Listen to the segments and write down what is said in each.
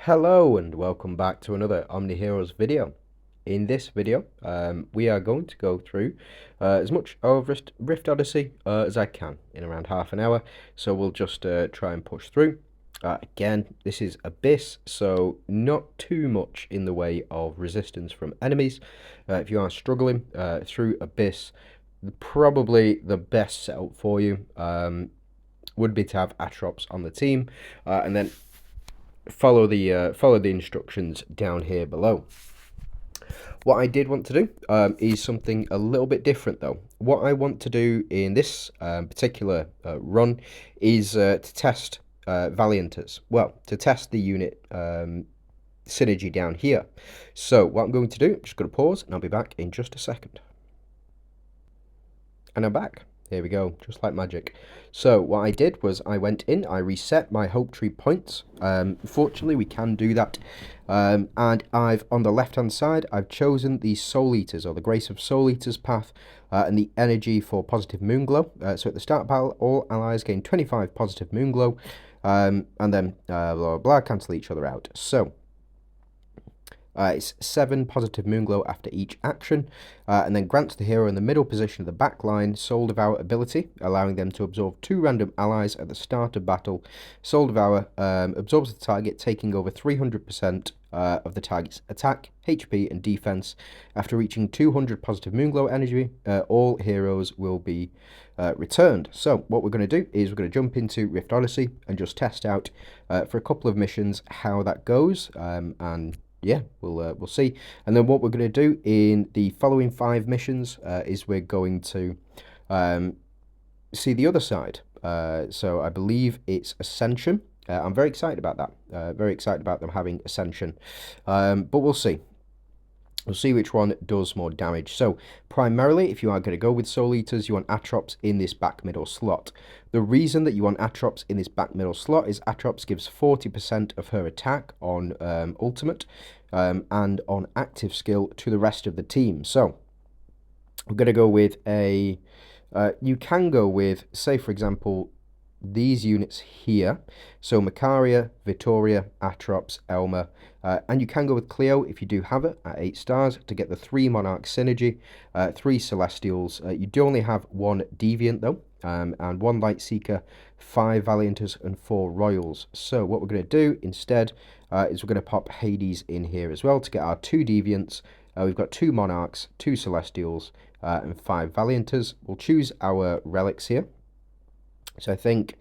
Hello and welcome back to another OmniHeroes video. In this video, we are going to go through as much of Rift Odyssey as I can in around half an hour. So we'll just try and push through. Again, this is Abyss, so not too much in the way of resistance from enemies. If you are struggling through Abyss, probably the best setup for you would be to have Atrops on the team, and then follow the instructions down here below. What I did want to do is something a little bit different though. What I want to do in this particular run is to test Valiantors. Well, to test the unit synergy down here. So what I'm going to do, I'm just going to pause and I'll be back in just a second. And I'm back. Here we go, just like magic. So what I did was I went in, I reset my hope tree points. Fortunately, we can do that. And I've, on the left-hand side, I've chosen the Soul Eaters, or the Grace of Soul Eaters path, and the energy for positive Moonglow. So at the start of battle, all allies gain 25 positive Moonglow, and then blah, blah, blah, cancel each other out. So it's 7 positive Moonglow after each action, and then grants the hero in the middle position of the back line Soul Devour ability, allowing them to absorb 2 random allies at the start of battle. Soul Devour absorbs the target, taking over 300% of the target's attack, HP, and defense. After reaching 200 positive Moonglow energy, all heroes will be returned. So what we're going to do is we're going to jump into Rift Odyssey and just test out for a couple of missions how that goes, and yeah, we'll see. And then what we're going to do in the following 5 missions is we're going to see the other side. So I believe it's Ascension. I'm very excited about that. Very excited about them having Ascension. But we'll see. We'll see which one does more damage. So, primarily, if you are going to go with Soul Eaters, you want Atrops in this back middle slot. The reason that you want Atrops in this back middle slot is Atrops gives 40% of her attack on ultimate and on active skill to the rest of the team. So, I'm going to go with a... you can go with, say, for example, these units here. So Macaria, Vittoria, Atrops, Elma, and you can go with Cleo if you do have it at 8 stars to get the 3 Monarch synergy, 3 Celestials. You do only have 1 Deviant though, and 1 Light Seeker, 5 Valiantors, and 4 Royals. So what we're going to do instead is we're going to pop Hades in here as well to get our 2 Deviants. We've got 2 Monarchs, 2 Celestials, and 5 Valiantors. We'll choose our relics here. So I think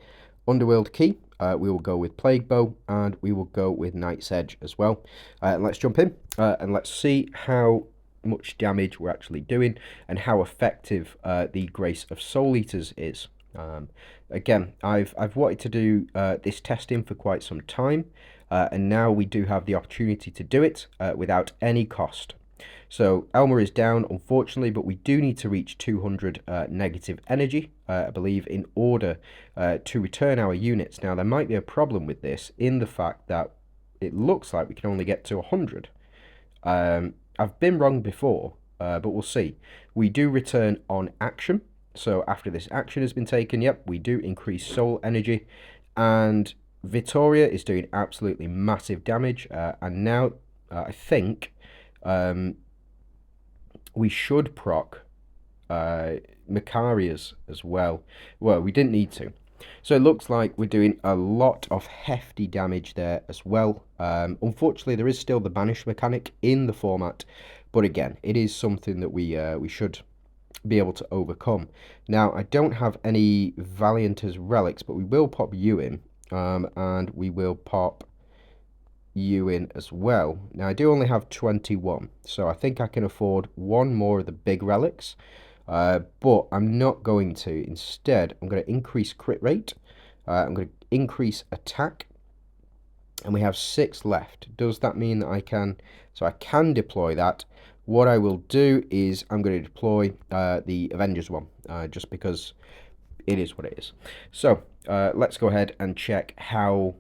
Underworld Key, we will go with Plague Bow, and we will go with Night's Edge as well. And let's jump in, and let's see how much damage we're actually doing, and how effective the Grace of Soul Eaters is. Again, I've wanted to do this testing for quite some time, and now we do have the opportunity to do it without any cost. So Elma is down, unfortunately, but we do need to reach 200 negative energy, I believe, in order to return our units. Now, there might be a problem with this in the fact that it looks like we can only get to 100. I've been wrong before, but we'll see. We do return on action. So after this action has been taken, yep, we do increase soul energy. And Vittoria is doing absolutely massive damage. And now I think... we should proc Macaria's as well. Well, we didn't need to. So it looks like we're doing a lot of hefty damage there as well. Unfortunately, there is still the banish mechanic in the format, but again, it is something that we should be able to overcome. Now, I don't have any Valiantors relics, but we will pop you in, and we will pop you in as well. Now I do only have 21, so I think I can afford 1 more of the big relics, but I'm not going to. Instead, I'm going to increase crit rate, I'm going to increase attack, and we have 6 left. Does that mean that I can... So I can deploy that. What I will do is I'm going to deploy the Avengers one, just because it is what it is. So let's go ahead and check how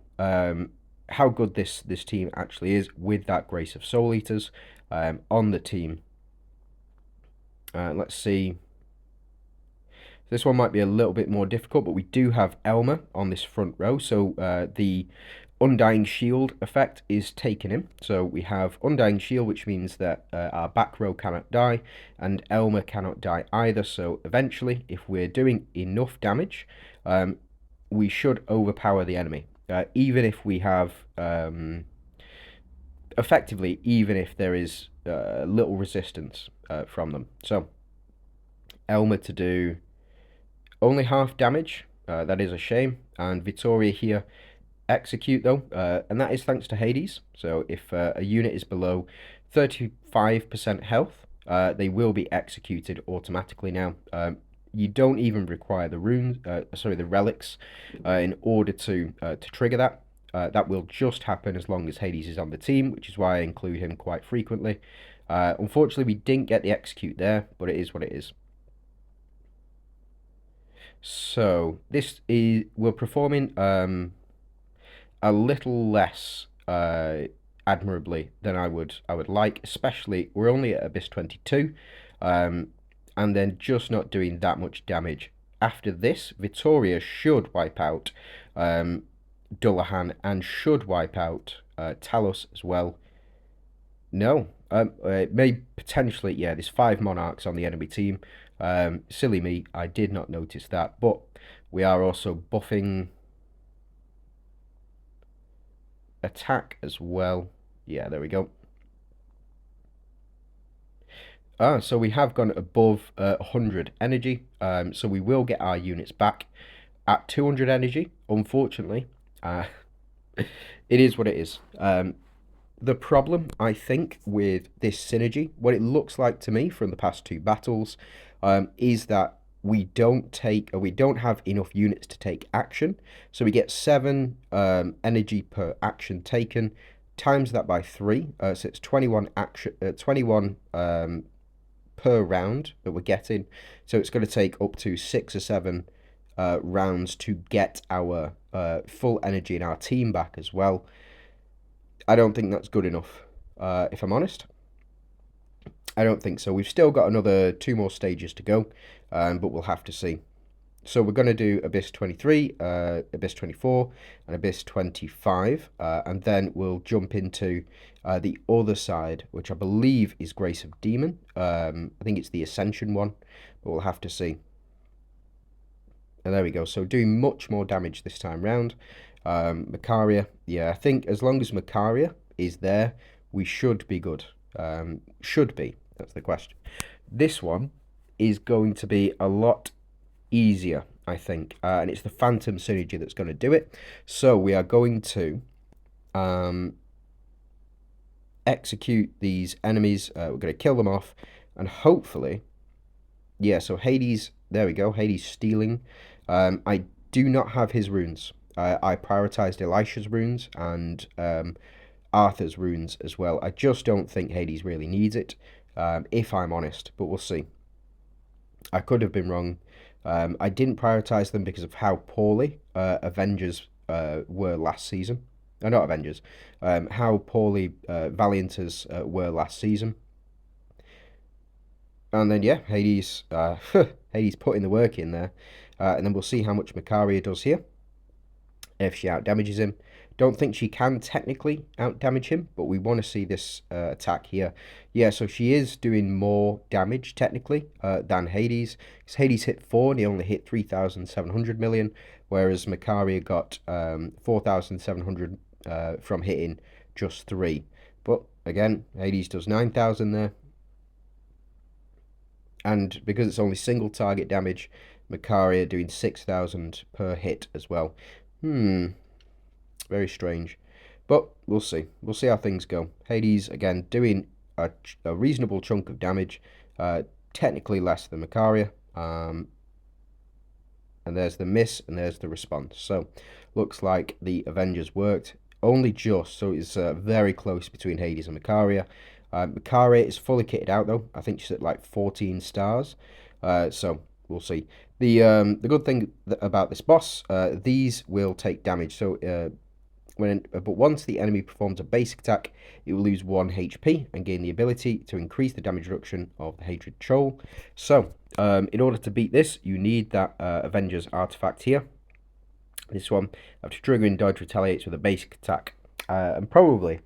good this team actually is with that Grace of Soul Eaters on the team. Let's see. This one might be a little bit more difficult, but we do have Elma on this front row. So the Undying Shield effect is taken in. So we have Undying Shield, which means that our back row cannot die, and Elmer cannot die either. So eventually, if we're doing enough damage, we should overpower the enemy. Even if we have, effectively, even if there is little resistance from them. So, Elmer to do only half damage. That is a shame. And Vittoria here execute though, and that is thanks to Hades. So if a unit is below 35% health, they will be executed automatically now. You don't even require the runes, the relics, in order to trigger that. That will just happen as long as Hades is on the team, which is why I include him quite frequently. Unfortunately, we didn't get the execute there, but it is what it is. So this is we're performing a little less admirably than I would like. Especially we're only at Abyss 22, and then just not doing that much damage. After this, Vittoria should wipe out Dullahan and should wipe out Talos as well. No, it may potentially, yeah, there's 5 monarchs on the enemy team. Silly me, I did not notice that, but we are also buffing attack as well. Yeah, there we go. So we have gone above 100 energy, so we will get our units back at 200 energy, unfortunately. It is what it is. The problem, I think, with this synergy, what it looks like to me from the past 2 battles, is that we don't have enough units to take action. So we get 7 energy per action taken, times that by 3, so it's 21 action, 21 per round that we're getting. So it's going to take up to 6 or 7 rounds to get our full energy in our team back as well. I don't think that's good enough, if I'm honest. I don't think so. We've still got another 2 more stages to go, but we'll have to see. So we're going to do Abyss 23, Abyss 24, and Abyss 25, and then we'll jump into the other side, which I believe is Grace of Demon. I think it's the Ascension one, but we'll have to see. And there we go. So doing much more damage this time round. Macaria, yeah, I think as long as Macaria is there, we should be good. Should be, that's the question. This one is going to be a lot easier, I think, and it's the Phantom Synergy that's going to do it. So we are going to execute these enemies. We're going to kill them off, and hopefully, yeah, so Hades, there we go, Hades stealing. I do not have his runes. I prioritized Elisha's runes and Arthur's runes as well. I just don't think Hades really needs it, if I'm honest, but we'll see. I could have been wrong. I didn't prioritize them because of how poorly Avengers were last season. Not Avengers. How poorly Valiantors were last season. And then, yeah, Hades, Hades putting the work in there. And then we'll see how much Macaria does here, if she outdamages him. Don't think she can technically outdamage him, but we want to see this attack here. Yeah, so she is doing more damage technically than Hades. Because Hades hit 4 and he only hit 3,700 million, whereas Macaria got 4,700 from hitting just 3. But again, Hades does 9,000 there. And because it's only single target damage, Macaria doing 6,000 per hit as well. Very strange. But we'll see. We'll see how things go. Hades, again, doing a reasonable chunk of damage. Technically less than Macaria. And there's the miss, and there's the response. So, looks like the Avengers worked. Only just, so it's very close between Hades and Macaria. Macaria is fully kitted out, though. I think she's at like 14 stars. So, we'll see. The good thing about this boss, these will take damage. So, but once the enemy performs a basic attack, it will lose 1 HP and gain the ability to increase the damage reduction of the Hatred Troll. So, in order to beat this, you need that Avengers artifact here. This one, after triggering dodge, retaliates with a basic attack. And probably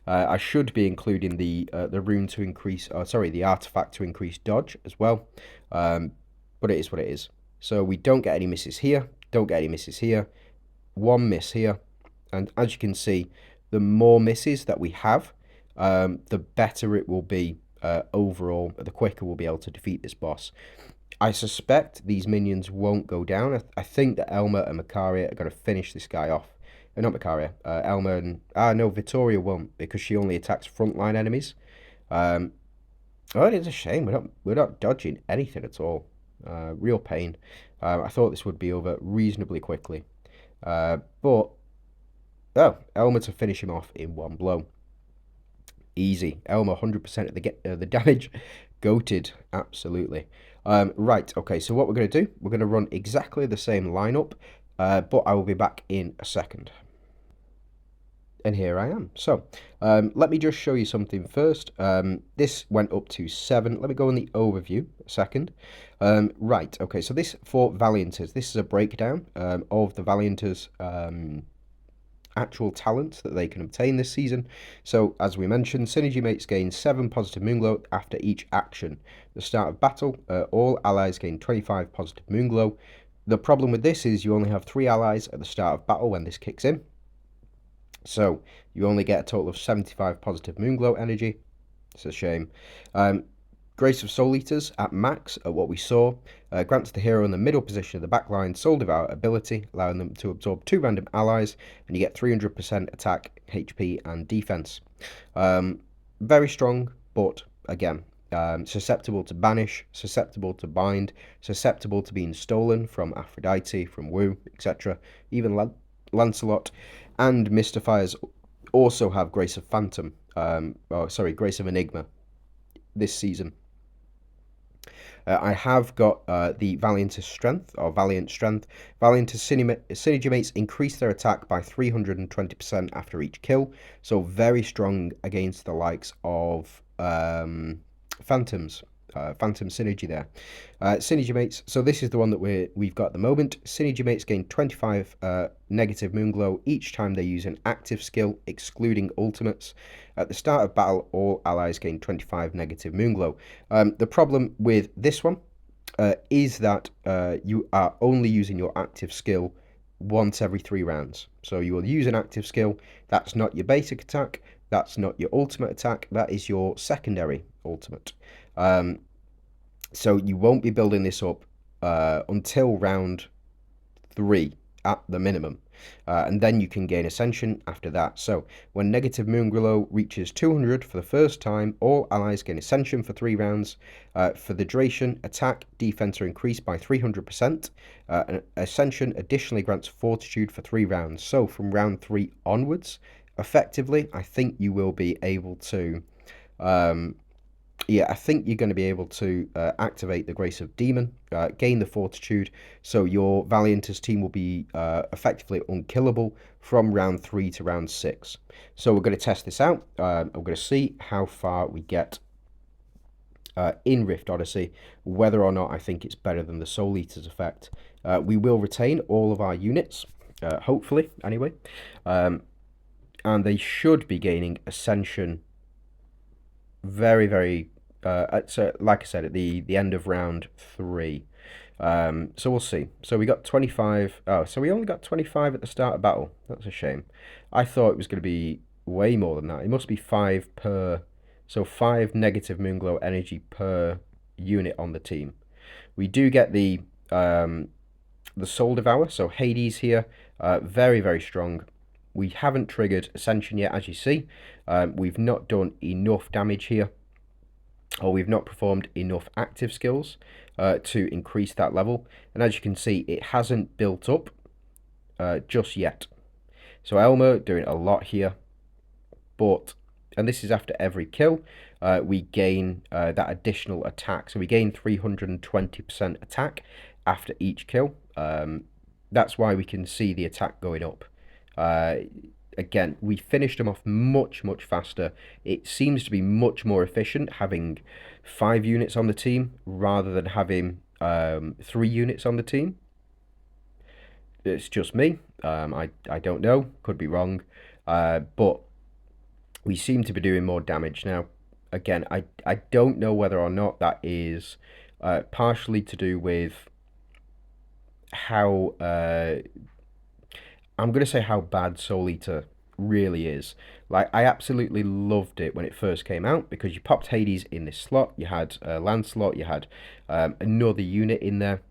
I should be including the rune to increase, sorry, the artifact to increase dodge as well. But it is what it is. So we don't get any misses here, don't get any misses here, one miss here. And as you can see, the more misses that we have, the better it will be overall, the quicker we'll be able to defeat this boss. I suspect these minions won't go down. I think that Elma and Macaria are going to finish this guy off. Not Macaria, Elma and... no, Vittoria won't, because she only attacks frontline enemies. Oh, it is a shame. We're not dodging anything at all. Real pain. I thought this would be over reasonably quickly. But... Oh, Elma to finish him off in one blow. Easy. Elma, 100% of the damage. Goated, absolutely. Right, okay, so what we're going to do, we're going to run exactly the same lineup, but I will be back in a second. And here I am. So, let me just show you something first. This went up to 7. Let me go in the overview a second. Right, okay, so this for Valiantors. This is a breakdown of the Valiantors' actual talents that they can obtain this season. So, as we mentioned, synergy mates gain 7 positive moonglow after each action. At the start of battle, all allies gain 25 positive moonglow. The problem with this is you only have 3 allies at the start of battle when this kicks in. So, you only get a total of 75 positive moonglow energy. It's a shame. Grace of Soul Eaters at max, at what we saw, grants the hero in the middle position of the backline Soul Devour ability, allowing them to absorb 2 random allies, and you get 300% attack, HP, and defense. Very strong, but again, susceptible to banish, susceptible to bind, susceptible to being stolen from Aphrodite, from Wu, etc. Even Lancelot and Mystifiers also have Grace of Phantom, Grace of Enigma this season. I have got the Valiant's Strength, or Valiant Strength. Valiant's synergy mates increase their attack by 320% after each kill, so very strong against the likes of Phantoms. Phantom synergy there. Synergy mates, so this is the one that we've got at the moment. Synergy mates gain 25 negative moonglow each time they use an active skill, excluding ultimates. At the start of battle, all allies gain 25 negative moonglow. The problem with this one is that you are only using your active skill once every 3 rounds. So you will use an active skill. That's not your basic attack. That's not your ultimate attack. That is your secondary ultimate. So you won't be building this up until round 3 at the minimum. And then you can gain Ascension after that. So when negative moonglow reaches 200 for the first time, all allies gain Ascension for 3 rounds. For the duration, attack, defense are increased by 300%. And Ascension additionally grants Fortitude for 3 rounds. So from round 3 onwards, effectively, I think you will be able to... I think you're going to be able to activate the Grace of Demon, gain the Fortitude, so your Valiantors team will be effectively unkillable from round 3 to round 6. So we're going to test this out. We're going to see how far we get in Rift Odyssey, whether or not I think it's better than the Soul Eaters effect. We will retain all of our units, hopefully, anyway. And they should be gaining Ascension very, very... so like I said, at the end of round 3. So we'll see. So we got 25. Oh, so we only got 25 at the start of battle. That's a shame. I thought it was going to be way more than that. It must be 5 per... So 5 negative moonglow energy per unit on the team. We do get the Soul Devour. So Hades here. Very, very strong. We haven't triggered Ascension yet, as you see. We've not done enough damage here, or we've not performed enough active skills to increase that level. And as you can see, it hasn't built up just yet. So Elma doing a lot here, and this is after every kill, we gain that additional attack. So we gain 320% attack after each kill. That's why we can see the attack going up. Again, we finished them off much, much faster. It seems to be much more efficient having 5 units on the team rather than having 3 units on the team. it's just me. I don't know. Could be wrong. But we seem to be doing more damage now. Again, I don't know whether or not that is partially to do with how I'm gonna say how bad Soul Eater really is. Like, I absolutely loved it when it first came out because you popped Hades in this slot, you had Lancelot, you had another unit in there.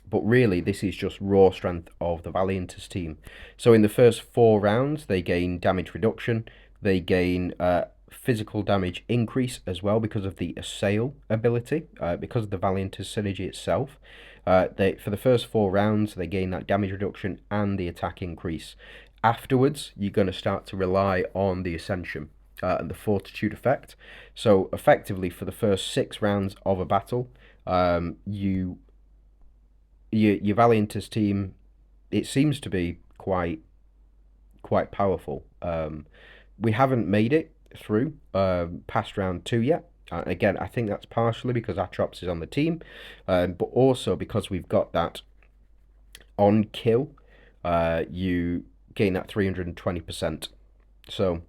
But really, this is just raw strength of the Valiantors team. So in the first 4 rounds, they gain damage reduction, they gain physical damage increase as well because of the Assail ability, because of the Valiantors synergy itself. For the first 4 rounds, they gain that damage reduction and the attack increase. Afterwards, you're going to start to rely on the Ascension and the Fortitude effect. So effectively, for the first 6 rounds of a battle, your Valiant's team, it seems to be quite powerful. We haven't made it through past round 2 yet. Again, I think that's partially because Atrox is on the team, but also because we've got that on kill. You gain that 320%. So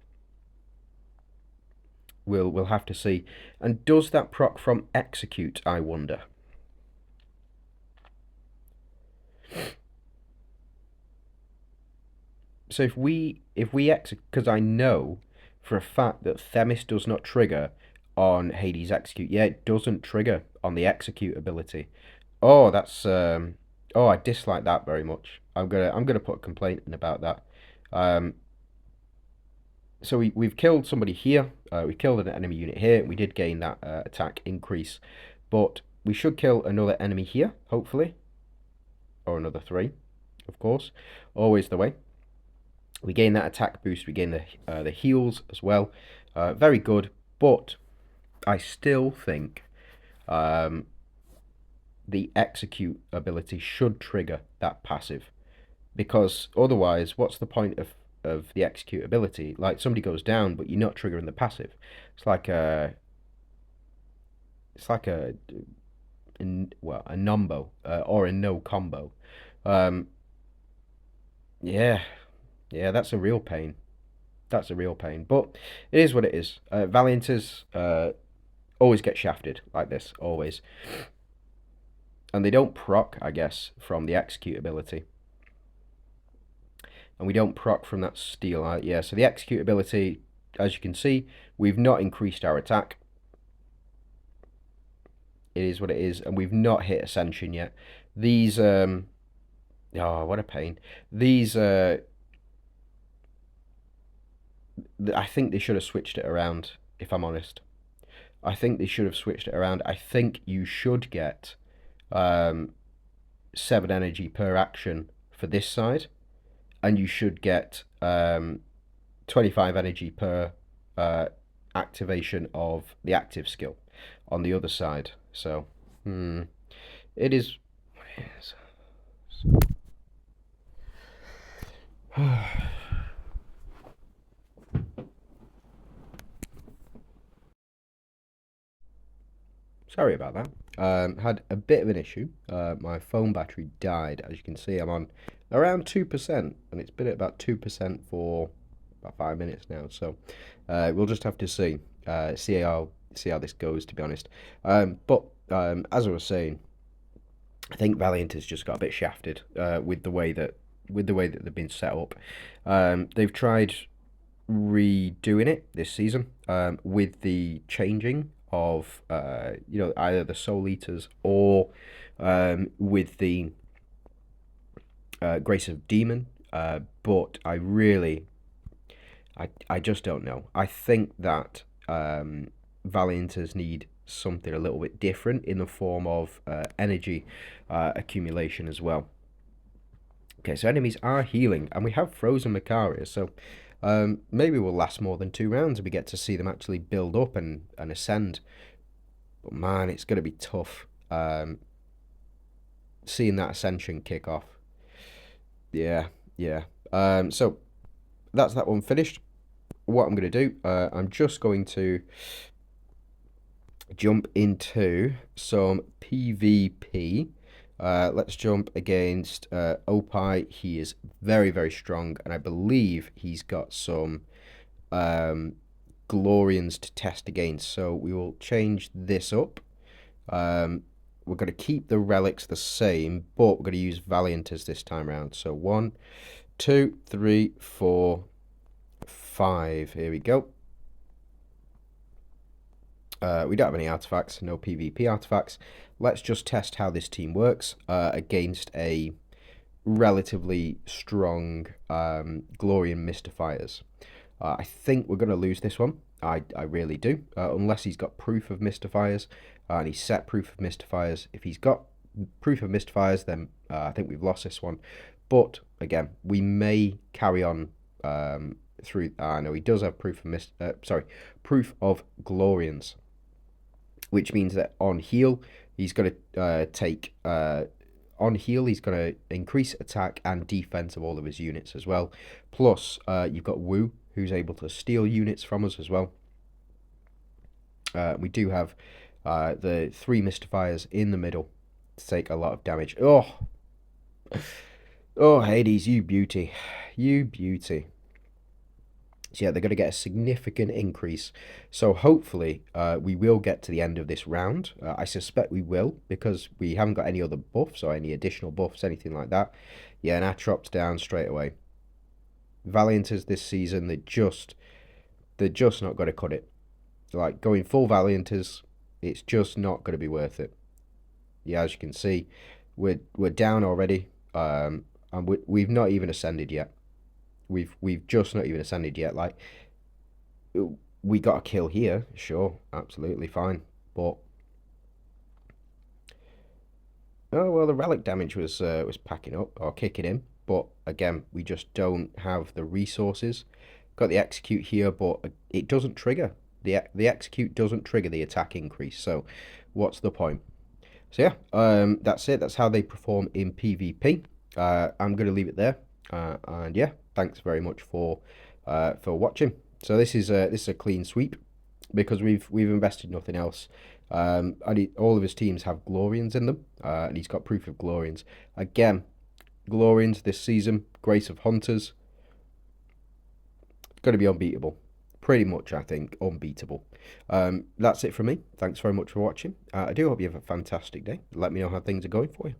we'll have to see. And does that proc from execute, I wonder? So if we execute, because I know for a fact that Themis does not trigger on Hades execute. Yeah, it doesn't trigger on the execute ability. Oh, that's oh, I dislike that very much. I'm gonna put a complaint in about that. So we've killed somebody here. We killed an enemy unit here. We did gain that attack increase, but we should kill another enemy here, hopefully, or another 3, of course. Always the way. We gain that attack boost. We gain the heals as well. Very good, but I still think the execute ability should trigger that passive, because otherwise, what's the point of the execute ability? Like, somebody goes down, but you're not triggering the passive. It's like a well, a nombo or a no combo. Yeah, that's a real pain. That's a real pain, but it is what it is. Valianters always get shafted like this, always. And they don't proc, I guess, from the execute ability. And we don't proc from that steal. Yeah, so the execute ability, as you can see, we've not increased our attack. It is what it is, and we've not hit Ascension yet. These, oh, what a pain. These, I think they should have switched it around, if I'm honest. I think they should have switched it around. I think you should get 7 energy per action for this side, and you should get 25 energy per activation of the active skill on the other side. So, it is. Sorry about that. Had a bit of an issue. My phone battery died. As you can see, I'm on around 2%, and it's been at about 2% for about 5 minutes now. So we'll just have to see how this goes, to be honest. But as I was saying, I think Valiant has just got a bit shafted with the way that they've been set up. They've tried redoing it this season with the changing of either the Soul Eaters or with the Grace of Demon, but I just don't know. I think that Valianters need something a little bit different in the form of energy accumulation as well. Okay, so enemies are healing, and we have frozen Macarius, so maybe we'll last more than 2 rounds and we get to see them actually build up and ascend. But man, it's going to be tough seeing that ascension kick off. Yeah. So that's that one finished. What I'm going to do, I'm just going to jump into some PvP. Let's jump against Opie. He is very, very strong, and I believe he's got some Glorians to test against. So we will change this up. We're going to keep the relics the same, but we're going to use Valiantors this time around. So 1, 2, 3, 4, 5. Here we go. We don't have any artifacts, no PvP artifacts. Let's just test how this team works against a relatively strong Glorian Mystifiers. I think we're going to lose this one. I really do. Unless he's got proof of Mystifiers and he's set proof of Mystifiers. If he's got proof of Mystifiers, then I think we've lost this one. But again, we may carry on through. No, he does have proof of proof of Glorians, which means that on heal he's going to take. On heal, he's going to increase attack and defense of all of his units as well. Plus, you've got Wu, who's able to steal units from us as well. We do have the 3 Mystifiers in the middle to take a lot of damage. Oh, Hades, you beauty. You beauty. So yeah, they're going to get a significant increase. So hopefully we will get to the end of this round. I suspect we will, because we haven't got any other buffs or any additional buffs, anything like that. Yeah, and Atrop's down straight away. Valiantors this season, they're just not going to cut it. Like, going full Valiantors, it's just not going to be worth it. Yeah, as you can see, we're down already, and we've not even ascended yet. We've just not even ascended yet. Like, we got a kill here, sure, absolutely fine, but oh well, the relic damage was packing up or kicking in, but again, we just don't have the resources. Got the execute here, but it doesn't trigger the execute doesn't trigger the attack increase. So, what's the point? So yeah, that's it. That's how they perform in PvP. I'm going to leave it there. And yeah, thanks very much for watching. So this is a clean sweep because we've invested nothing else. All of his teams have Glorians in them, and he's got proof of Glorians. Again, Glorians this season, Grace of Hunters, going to be unbeatable. Pretty much, I think, unbeatable. That's it from me. Thanks very much for watching. I do hope you have a fantastic day. Let me know how things are going for you.